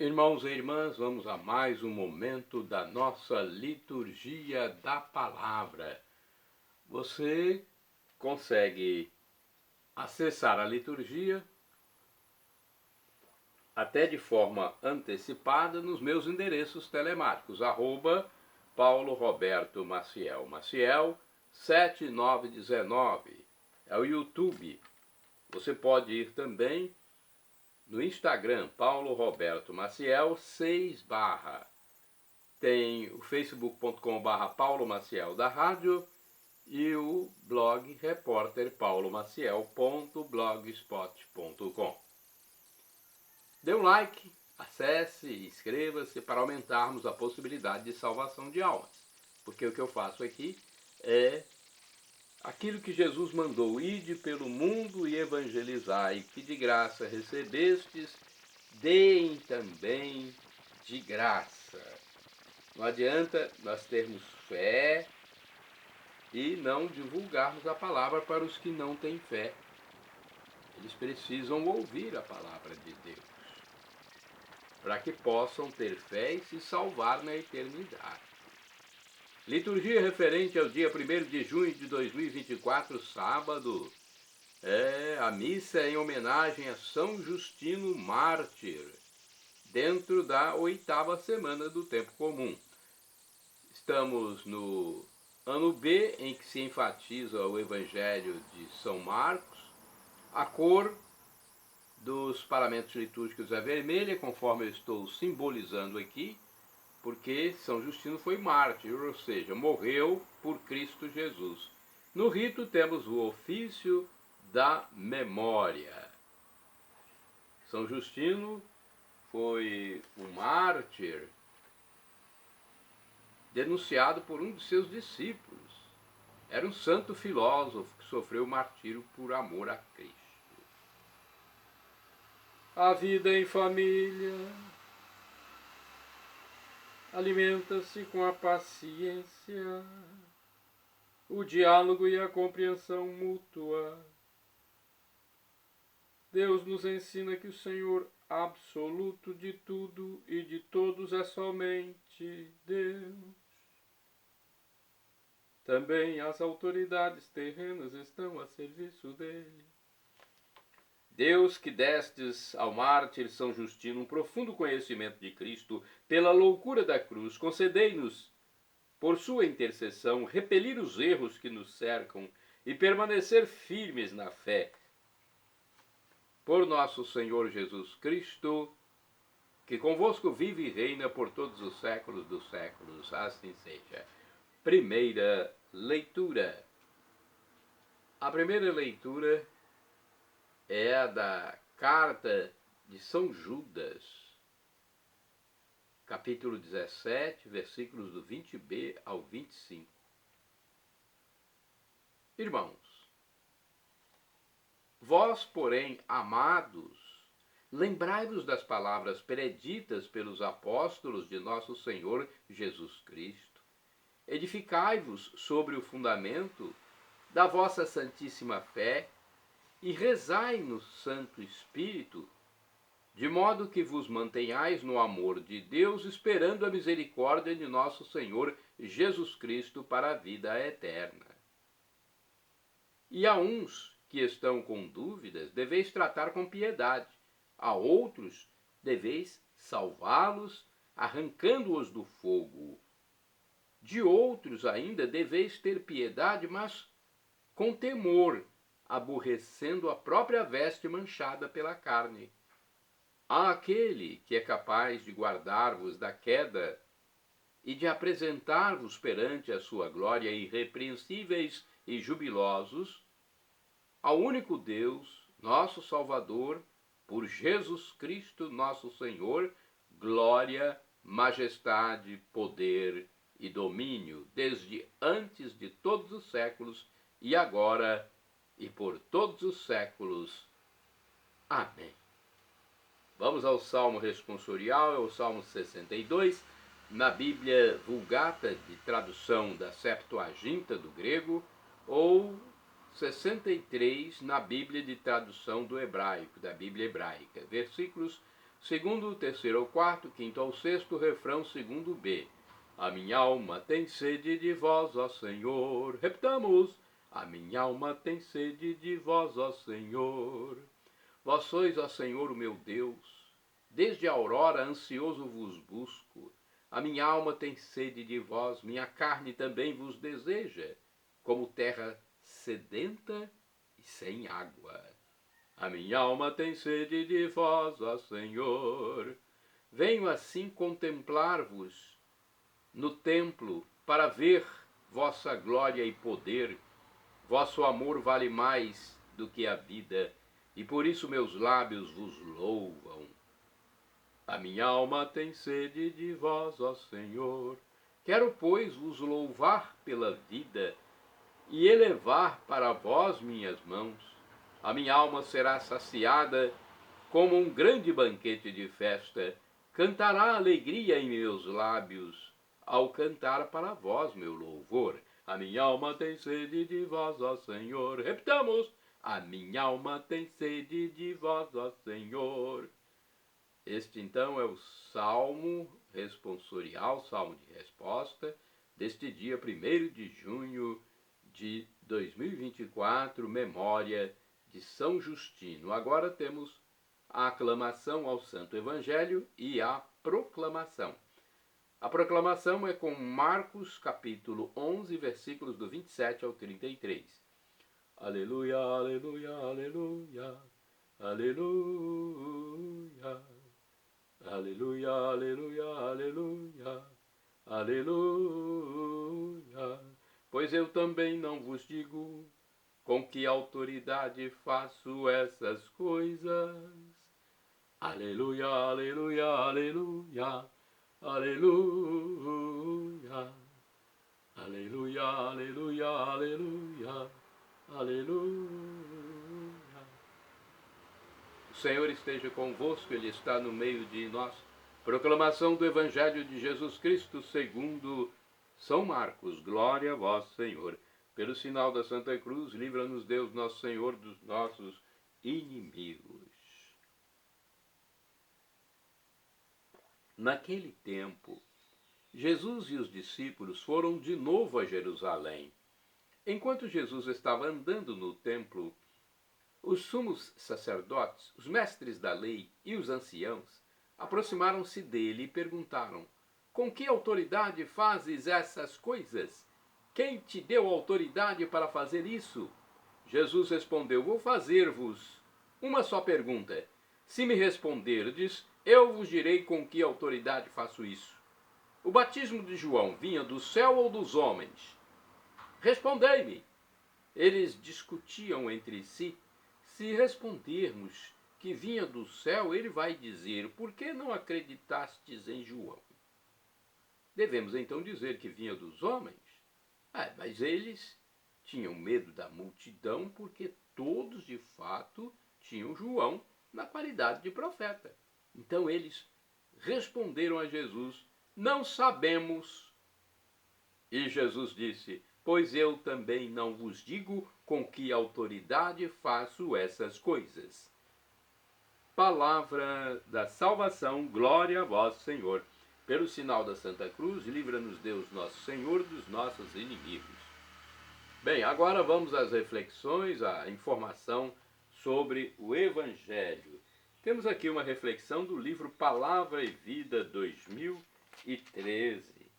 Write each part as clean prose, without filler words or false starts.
Irmãos e irmãs, vamos a mais um momento da nossa liturgia da palavra. Você consegue acessar a liturgia até de forma antecipada nos meus endereços telemáticos, Paulo Roberto Maciel, Maciel 7919, é o YouTube. Você pode ir também no Instagram, Paulo Roberto Maciel 6 barra. Tem o facebook.com/Paulo Maciel da rádio e o blog repórterpaulomaciel.blogspot.com. Dê um like, acesse e inscreva-se para aumentarmos a possibilidade de salvação de almas. Porque o que eu faço aqui é aquilo que Jesus mandou: ide pelo mundo e evangelizai, que de graça recebestes, deem também de graça. Não adianta nós termos fé e não divulgarmos a palavra para os que não têm fé. Eles precisam ouvir a palavra de Deus, para que possam ter fé e se salvar na eternidade. Liturgia referente ao dia 1º de junho de 2024, sábado. A missa em homenagem a São Justino Mártir, dentro da 8ª semana do Tempo Comum. Estamos no ano B, em que se enfatiza o Evangelho de São Marcos. A cor dos paramentos litúrgicos é vermelha, conforme eu estou simbolizando aqui, porque São Justino foi mártir, ou seja, morreu por Cristo Jesus. No rito temos o ofício da memória. São Justino foi um mártir denunciado por um de seus discípulos. Era um santo filósofo que sofreu martírio por amor a Cristo. A vida em família alimenta-se com a paciência, o diálogo e a compreensão mútua. Deus nos ensina que o Senhor absoluto de tudo e de todos é somente Deus. Também as autoridades terrenas estão a serviço dele. Deus, que destes ao mártir São Justino um profundo conhecimento de Cristo pela loucura da cruz, concedei-nos, por sua intercessão, repelir os erros que nos cercam e permanecer firmes na fé. Por nosso Senhor Jesus Cristo, que convosco vive e reina por todos os séculos dos séculos, assim seja. Primeira leitura. A primeira leitura é a da carta de São Judas, capítulo 17, versículos do 20b ao 25. Irmãos, vós, porém, amados, lembrai-vos das palavras preditas pelos apóstolos de nosso Senhor Jesus Cristo. Edificai-vos sobre o fundamento da vossa santíssima fé e rezai no Santo Espírito, de modo que vos mantenhais no amor de Deus, esperando a misericórdia de nosso Senhor Jesus Cristo para a vida eterna. E a uns que estão com dúvidas, deveis tratar com piedade. A outros deveis salvá-los, arrancando-os do fogo. De outros ainda deveis ter piedade, mas com temor, aborrecendo a própria veste manchada pela carne. Àquele que é capaz de guardar-vos da queda e de apresentar-vos perante a sua glória irrepreensíveis e jubilosos, ao único Deus, nosso Salvador, por Jesus Cristo nosso Senhor, glória, majestade, poder e domínio, desde antes de todos os séculos, e agora e por todos os séculos. Amém. Vamos ao Salmo responsorial, é o Salmo 62, na Bíblia Vulgata, de tradução da Septuaginta do grego, ou 63 na Bíblia de tradução do hebraico, da Bíblia hebraica. Versículos segundo, terceiro ao quarto, quinto ao sexto, refrão segundo B. A minha alma tem sede de vós, ó Senhor. Repetamos. A minha alma tem sede de vós, ó Senhor. Vós sois, ó Senhor, o meu Deus. Desde a aurora ansioso vos busco. A minha alma tem sede de vós, minha carne também vos deseja, como terra sedenta e sem água. A minha alma tem sede de vós, ó Senhor. Venho assim contemplar-vos no templo para ver vossa glória e poder. Vosso amor vale mais do que a vida, e por isso meus lábios vos louvam. A minha alma tem sede de vós, ó Senhor. Quero, pois, vos louvar pela vida e elevar para vós minhas mãos. A minha alma será saciada como um grande banquete de festa. Cantará alegria em meus lábios ao cantar para vós meu louvor. A minha alma tem sede de vós, ó Senhor. Repitamos. A minha alma tem sede de vós, ó Senhor. Este, então, é o salmo responsorial, salmo de resposta, deste dia 1º de junho de 2024, memória de São Justino. Agora temos a aclamação ao Santo Evangelho e a proclamação. A proclamação é com Marcos, capítulo 11, versículos do 27 ao 33. Aleluia, aleluia, aleluia, aleluia. Aleluia, aleluia, aleluia, aleluia. Pois eu também não vos digo com que autoridade faço essas coisas. Aleluia, aleluia, aleluia, aleluia. Aleluia, aleluia, aleluia, aleluia. O Senhor esteja convosco, Ele está no meio de nós. Proclamação do Evangelho de Jesus Cristo segundo São Marcos. Glória a vós, Senhor. Pelo sinal da Santa Cruz, livra-nos Deus, nosso Senhor, dos nossos inimigos. Naquele tempo, Jesus e os discípulos foram de novo a Jerusalém. Enquanto Jesus estava andando no templo, os sumos sacerdotes, os mestres da lei e os anciãos aproximaram-se dele e perguntaram: com que autoridade fazes essas coisas? Quem te deu autoridade para fazer isso? Jesus respondeu: vou fazer-vos uma só pergunta. Se me responderdes, eu vos direi com que autoridade faço isso. O batismo de João vinha do céu ou dos homens? Respondei-me. Eles discutiam entre si. Se respondermos que vinha do céu, ele vai dizer: por que não acreditastes em João? Devemos então dizer que vinha dos homens? Mas eles tinham medo da multidão, porque todos de fato tinham João na qualidade de profeta. Então eles responderam a Jesus: não sabemos. E Jesus disse: pois eu também não vos digo com que autoridade faço essas coisas. Palavra da salvação, glória a vós, Senhor. Pelo sinal da Santa Cruz, livra-nos Deus, nosso Senhor, dos nossos inimigos. Bem, agora vamos às reflexões, à informação sobre o Evangelho. Temos aqui uma reflexão do livro Palavra e Vida 2013.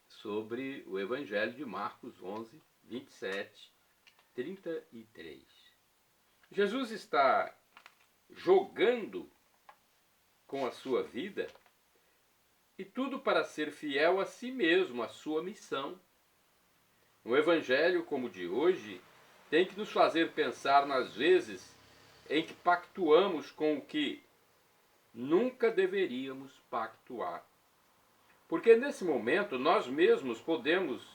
Sobre o Evangelho de Marcos 11, 27, 33. Jesus está jogando com a sua vida e tudo para ser fiel a si mesmo, a sua missão. Um Evangelho como o de hoje tem que nos fazer pensar nas vezes em que pactuamos com o que nunca deveríamos pactuar. Porque nesse momento nós mesmos podemos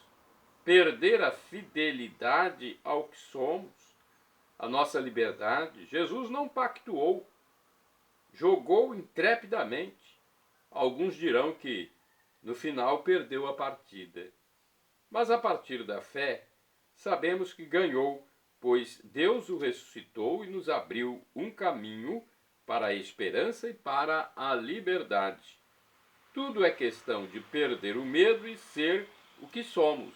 perder a fidelidade ao que somos, a nossa liberdade. Jesus não pactuou, jogou intrepidamente. Alguns dirão que no final perdeu a partida. Mas a partir da fé, sabemos que ganhou, pois Deus o ressuscitou e nos abriu um caminho para a esperança e para a liberdade. Tudo é questão de perder o medo e ser o que somos,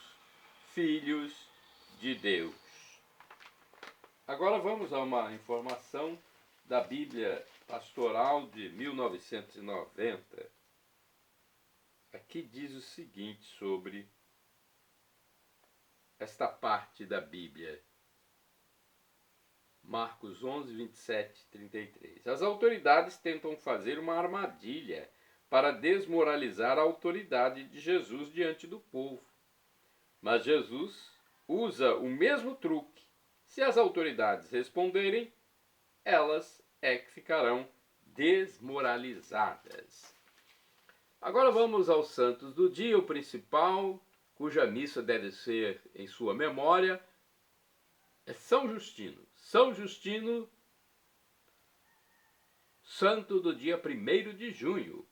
filhos de Deus. Agora vamos a uma informação da Bíblia Pastoral de 1990. Aqui diz o seguinte sobre esta parte da Bíblia. Marcos 11, 27, 33. As autoridades tentam fazer uma armadilha para desmoralizar a autoridade de Jesus diante do povo. Mas Jesus usa o mesmo truque. Se as autoridades responderem, elas é que ficarão desmoralizadas. Agora vamos aos santos do dia, o principal, cuja missa deve ser em sua memória, é São Justino. São Justino, santo do dia 1º de junho.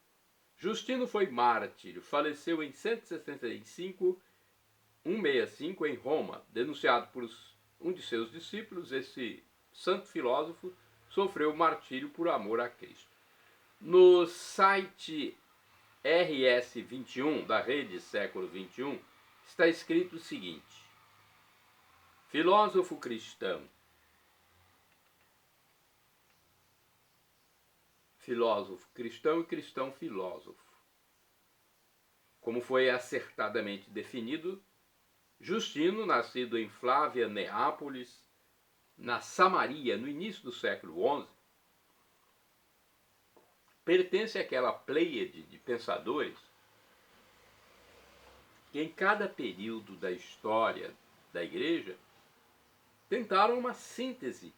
Justino foi mártir, faleceu em 165 em Roma. Denunciado por um de seus discípulos, esse santo filósofo sofreu martírio por amor a Cristo. No site RS21, da Rede Século XXI, está escrito o seguinte: filósofo cristão e cristão filósofo. Como foi acertadamente definido, Justino, nascido em Flávia, Neápolis, na Samaria, no início do século XI, pertence àquela pleiade de pensadores que em cada período da história da Igreja tentaram uma síntese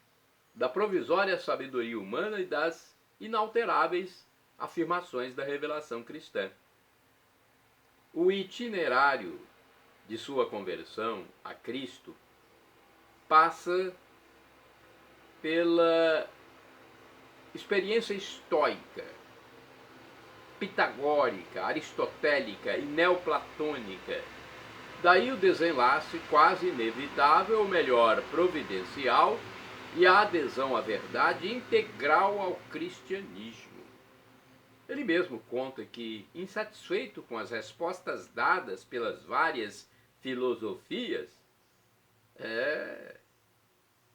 da provisória sabedoria humana e das inalteráveis afirmações da revelação cristã. O itinerário de sua conversão a Cristo passa pela experiência estoica, pitagórica, aristotélica e neoplatônica. Daí o desenlace quase inevitável, ou melhor, providencial, e a adesão à verdade integral ao cristianismo. Ele mesmo conta que, insatisfeito com as respostas dadas pelas várias filosofias,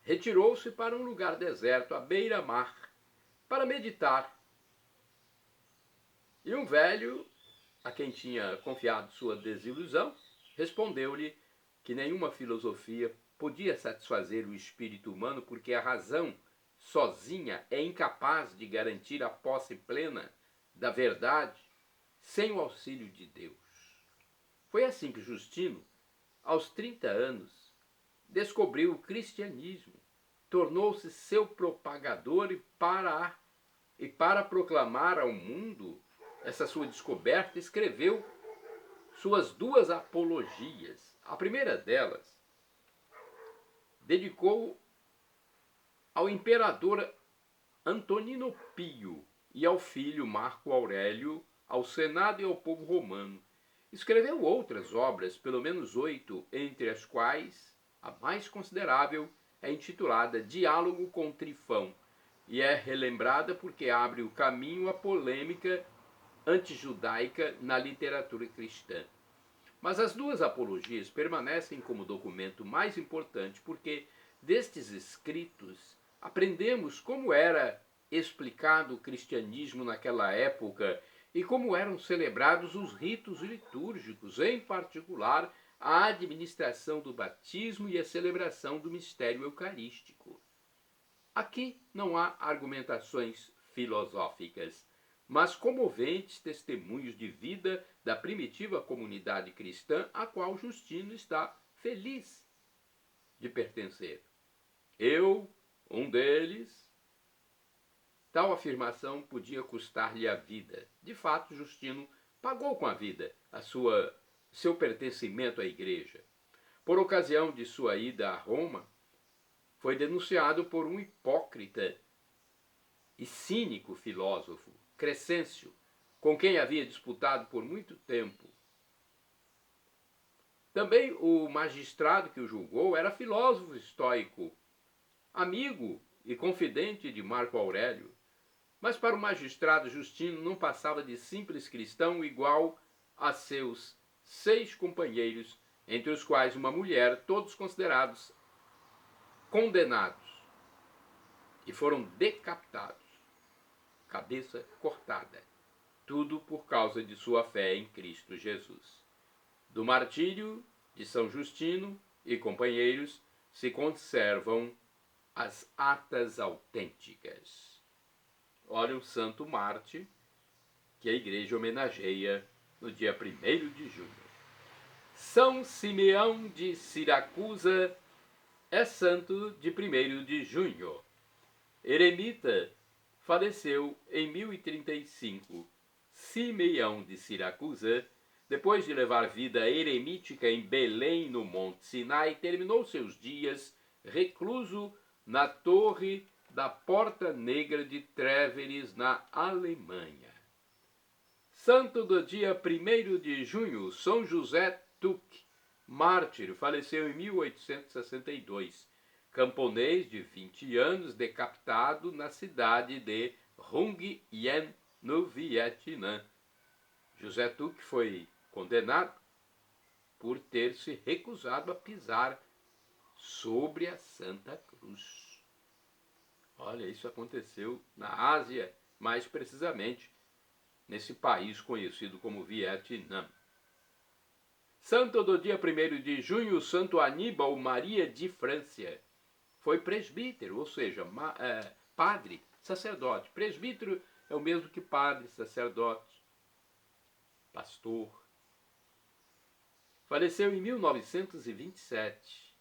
retirou-se para um lugar deserto, à beira-mar, para meditar. E um velho, a quem tinha confiado sua desilusão, respondeu-lhe que nenhuma filosofia podia satisfazer o espírito humano porque a razão sozinha é incapaz de garantir a posse plena da verdade sem o auxílio de Deus. Foi assim que Justino, aos 30 anos, descobriu o cristianismo, tornou-se seu propagador e para proclamar ao mundo essa sua descoberta, escreveu suas 2 apologias. A primeira delas dedicou ao imperador Antonino Pio e ao filho Marco Aurélio, ao Senado e ao povo romano. Escreveu outras obras, pelo menos 8, entre as quais a mais considerável é intitulada Diálogo com Trifão, e é relembrada porque abre o caminho à polêmica antijudaica na literatura cristã. Mas as 2 apologias permanecem como documento mais importante porque destes escritos aprendemos como era explicado o cristianismo naquela época e como eram celebrados os ritos litúrgicos, em particular a administração do batismo e a celebração do mistério eucarístico. Aqui não há argumentações filosóficas, mas comoventes testemunhos de vida da primitiva comunidade cristã a qual Justino está feliz de pertencer. Eu, um deles. Tal afirmação podia custar-lhe a vida. De fato, Justino pagou com a vida seu pertencimento à igreja. Por ocasião de sua ida a Roma, foi denunciado por um hipócrita e cínico filósofo, Crescêncio, com quem havia disputado por muito tempo. Também o magistrado que o julgou era filósofo estoico, amigo e confidente de Marco Aurélio. Mas para o magistrado Justino não passava de simples cristão igual a seus 6 companheiros, entre os quais uma mulher, todos considerados condenados e foram decapitados, cabeça cortada, tudo por causa de sua fé em Cristo Jesus. Do martírio de São Justino e companheiros se conservam as atas autênticas. Olha o santo Marte que a igreja homenageia no dia 1º de junho. São Simeão de Siracusa é santo de 1º de junho. Eremita, faleceu em 1035. Simeão de Siracusa, depois de levar vida eremítica em Belém, no Monte Sinai, terminou seus dias recluso na torre da Porta Negra de Trèveris, na Alemanha. Santo do dia 1º de junho, São José Tuc, mártir, faleceu em 1862. Camponês de 20 anos, decapitado na cidade de Hung Yen, no Vietnã. José Tuc foi condenado por ter se recusado a pisar sobre a Santa Cruz. Olha, isso aconteceu na Ásia, mais precisamente nesse país conhecido como Vietnã. Santo do dia 1º de junho, Santo Aníbal Maria de França. Foi presbítero, ou seja, padre, sacerdote. Presbítero é o mesmo que padre, sacerdote, pastor. Faleceu em 1927.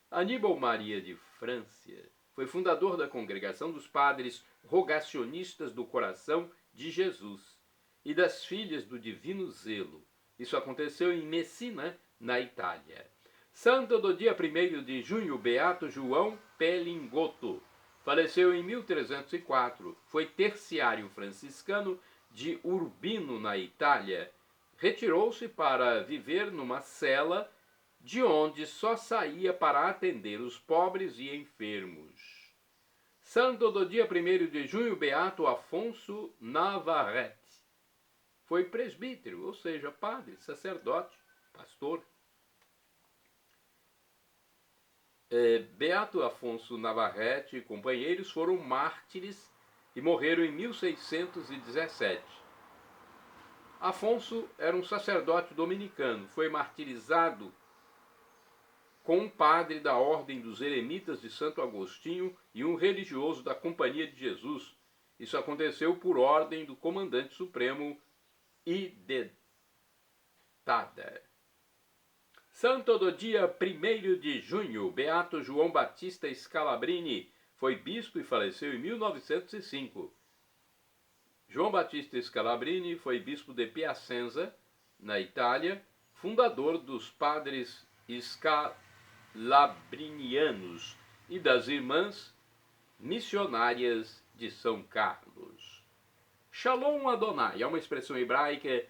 Aníbal Maria de França foi fundador da Congregação dos Padres Rogacionistas do Coração de Jesus e das Filhas do Divino Zelo. Isso aconteceu em Messina, na Itália. Santo do dia 1º de junho, Beato João Pelingotto. Faleceu em 1304. Foi terciário franciscano de Urbino, na Itália. Retirou-se para viver numa cela de onde só saía para atender os pobres e enfermos. Santo do dia 1º de junho, Beato Afonso Navarrete. Foi presbítero, ou seja, padre, sacerdote, pastor. Beato Afonso Navarrete e companheiros foram mártires e morreram em 1617. Afonso era um sacerdote dominicano, foi martirizado com um padre da Ordem dos Eremitas de Santo Agostinho e um religioso da Companhia de Jesus. Isso aconteceu por ordem do comandante supremo Idetada. Santo do dia 1º de junho, Beato João Batista Scalabrini, foi bispo e faleceu em 1905. João Batista Scalabrini foi bispo de Piacenza, na Itália, fundador dos padres scalabrinianos e das irmãs missionárias de São Carlos. Shalom Adonai é uma expressão hebraica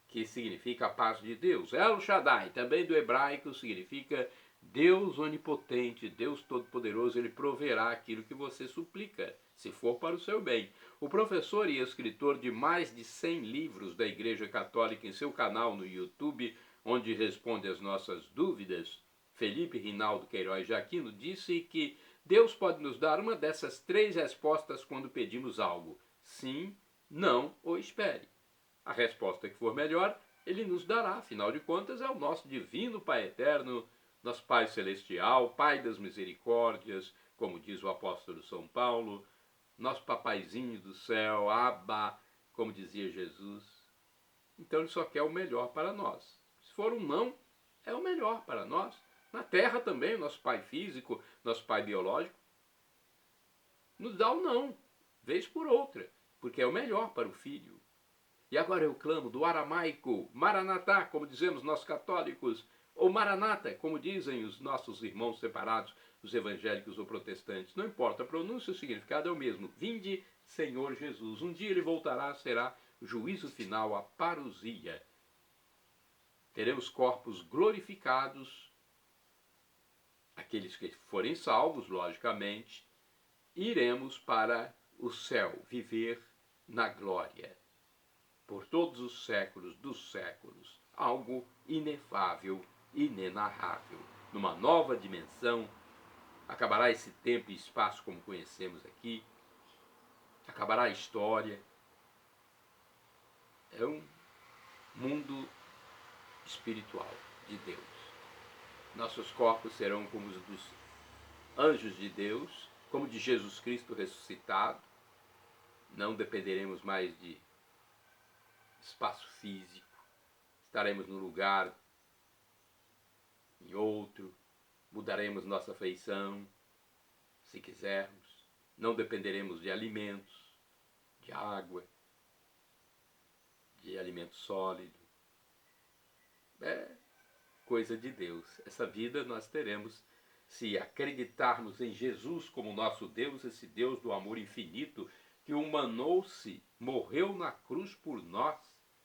que significa a paz de Deus. El Shaddai, também do hebraico, significa Deus onipotente, Deus todo-poderoso. Ele proverá aquilo que você suplica, se for para o seu bem. O professor e escritor de mais de 100 livros da Igreja Católica em seu canal no YouTube, onde responde às nossas dúvidas, Felipe Rinaldo Queiroz de Aquino, disse que Deus pode nos dar uma dessas 3 respostas quando pedimos algo: sim, não ou espere. A resposta que for melhor, ele nos dará. Afinal de contas, é o nosso divino Pai eterno, nosso Pai celestial, Pai das misericórdias, como diz o apóstolo São Paulo, nosso papaizinho do céu, Abba, como dizia Jesus. Então ele só quer o melhor para nós. Se for um não, é o melhor para nós. Na terra também, o nosso Pai físico, nosso Pai biológico, nos dá o não, vez por outra, porque é o melhor para o filho. E agora eu clamo do aramaico, Maranatá, como dizemos nós católicos, ou Maranata, como dizem os nossos irmãos separados, os evangélicos ou protestantes. Não importa, a pronúncia e o significado é o mesmo. Vinde, Senhor Jesus. Um dia ele voltará, será o juízo final, a parousia. Teremos corpos glorificados, aqueles que forem salvos, logicamente, iremos para o céu, viver na glória, por todos os séculos dos séculos, algo inefável, inenarrável, numa nova dimensão. Acabará esse tempo e espaço como conhecemos aqui, acabará a história. É um mundo espiritual de Deus. Nossos corpos serão como os dos anjos de Deus, como de Jesus Cristo ressuscitado. Não dependeremos mais de espaço físico. Estaremos num lugar, em outro. Mudaremos nossa feição, se quisermos. Não dependeremos de alimentos, de água, de alimento sólido. É coisa de Deus. Essa vida nós teremos se acreditarmos em Jesus como nosso Deus, esse Deus do amor infinito, que humanou-se, morreu na cruz por nós,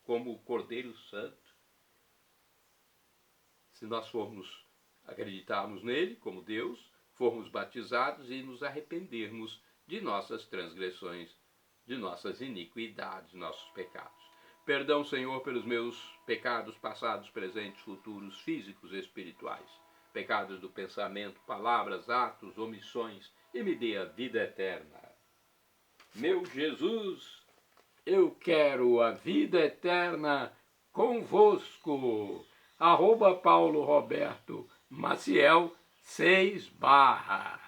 como o Cordeiro Santo. Se nós formos acreditarmos nele como Deus, formos batizados e nos arrependermos de nossas transgressões, de nossas iniquidades, nossos pecados. Perdão, Senhor, pelos meus pecados passados, presentes, futuros, físicos e espirituais. Pecados do pensamento, palavras, atos, omissões, e me dê a vida eterna. Meu Jesus, eu quero a vida eterna convosco. @ Paulo Roberto Maciel 6 /.